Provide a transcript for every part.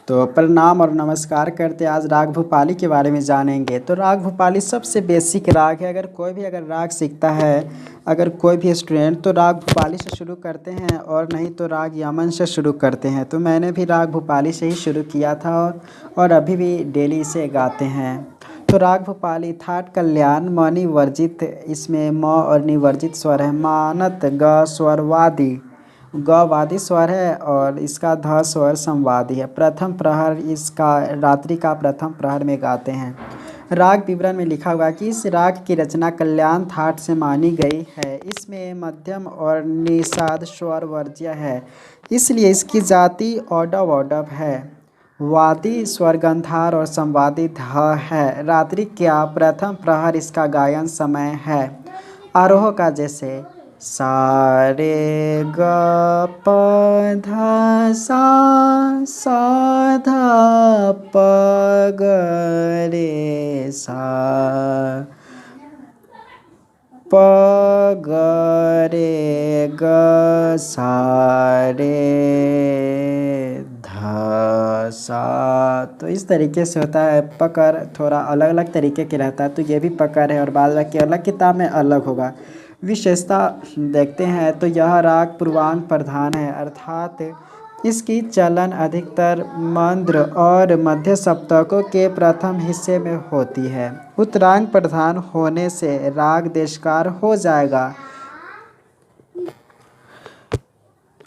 तो प्रणाम और नमस्कार करते आज राग भूपाली के बारे में जानेंगे। तो राग भूपाली सबसे बेसिक राग है। अगर राग सीखता है, अगर कोई भी स्टूडेंट, तो राग भूपाली से शुरू करते हैं और नहीं तो राग यमन से शुरू करते हैं। तो मैंने भी राग भूपाली से ही शुरू किया था और अभी भी डेली इसे गाते हैं। तो राग भूपाली थाट कल्याण मणि वर्जित, इसमें म और निवर्जित स्वर है। मानत ग स्वर वादी, ग वादी स्वर है और इसका ध स्वर संवादी है। प्रथम प्रहर, इसका रात्रि का प्रथम प्रहर में गाते हैं। राग विवरण में लिखा हुआ है कि इस राग की रचना कल्याण थाट से मानी गई है। इसमें मध्यम और निषाद स्वर वर्ज्य है, इसलिए इसकी जाति औडव औडव है। वादी स्वर गंधार और संवादी ध है। रात्रि का प्रथम प्रहर इसका गायन समय है। आरोह का जैसे सा रे ग प ध सा ध प ग रे सा प ग रे ग सा रे ध सा। तो इस तरीके से होता है। पकड़ थोड़ा अलग अलग तरीके के रहता है, तो ये भी पकड़ है और बाद बाकी अलग किताब में अलग होगा। विशेषता देखते हैं तो यह राग पूर्वांग प्रधान है, अर्थात इसकी चलन अधिकतर मंद्र और मध्य सप्तकों के प्रथम हिस्से में होती है। उत्तरांग प्रधान होने से राग देशकार हो जाएगा।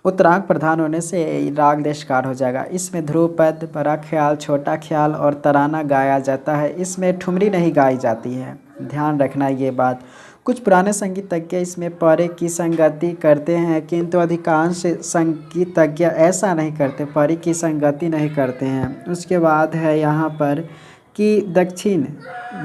उत्तरांग प्रधान होने से राग देशकार हो जाएगा। इसमें ध्रुपद, बड़ा ख्याल, छोटा ख्याल और तराना गाया जाता है। इसमें ठुमरी नहीं गाई जाती है, ध्यान रखना ये बात। कुछ पुराने संगीतज्ञ इसमें परे की संगति करते हैं, किंतु अधिकांश संगीतज्ञ ऐसा नहीं करते, परे की संगति नहीं करते हैं। उसके बाद है यहाँ पर कि दक्षिण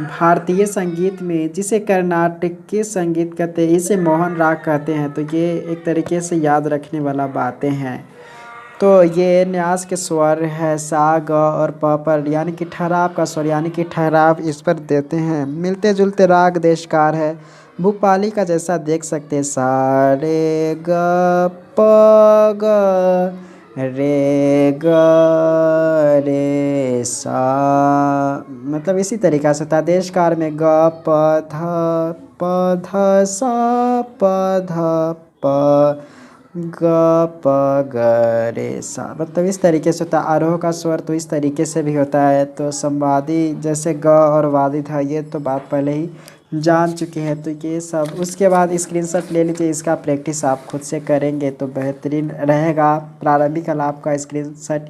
भारतीय संगीत में जिसे कर्नाटकीय संगीत कहते हैं, इसे मोहन राग कहते हैं। तो ये एक तरीके से याद रखने वाला बातें हैं। तो ये न्यास के स्वर है सा ग और प पर, यानी कि ठहराव का स्वर, यानी कि ठहराव इस पर देते हैं। मिलते जुलते राग देशकार है। भूपाली का जैसा देख सकते हैं सा रे ग प ग रे ग रे सा, मतलब इसी तरीक़ा से होता है। देशकार में ग प ध सा प ध प ग प ग रे सा, मतलब इस तरीके से होता है। आरोह का स्वर तो इस तरीके से भी होता है। तो संवादी जैसे ग और वादी था, ये तो बात पहले ही जान चुके हैं। तो ये सब उसके बाद स्क्रीनशॉट ले लीजिए, इसका प्रैक्टिस आप खुद से करेंगे तो बेहतरीन रहेगा। प्रारंभिक आलाप का स्क्रीनशॉट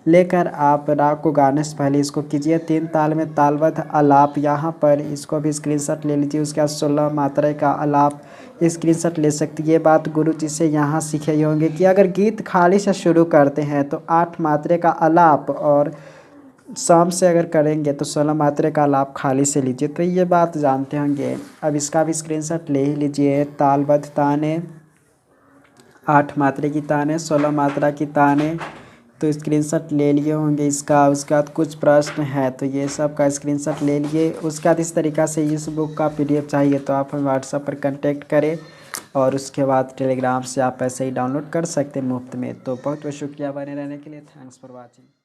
लेकर आप राग को गाने से पहले इसको कीजिए। 3 ताल में तालबद्ध आलाप, यहाँ पर इसको भी स्क्रीनशॉट ले लीजिए। उसके बाद 16 मात्रा का आलाप स्क्रीनशॉट ले सकती है। ये बात गुरु जी से यहाँ सीखे ही होंगे कि अगर गीत खाली से शुरू करते हैं तो 8 मात्रे का आलाप, और शाम से अगर करेंगे तो 16 मात्रे का आलाप खाली से लीजिए। तो ये बात जानते होंगे। अब इसका भी स्क्रीनशॉट ले ही लीजिए। तालबद्ध ताने, 8 मात्रे की ताने, 16 मात्रा की ताने, तो स्क्रीनशॉट ले लिए होंगे इसका। उसके बाद कुछ प्रश्न है तो ये सब का स्क्रीनशॉट ले लिए। उसके बाद इस तरीक़ा से इस बुक का PDF चाहिए तो आप हमें व्हाट्सएप पर कांटेक्ट करें, और उसके बाद टेलीग्राम से आप ऐसे ही डाउनलोड कर सकते हैं मुफ्त में। तो बहुत बहुत शुक्रिया बने रहने के लिए। Thanks for watching.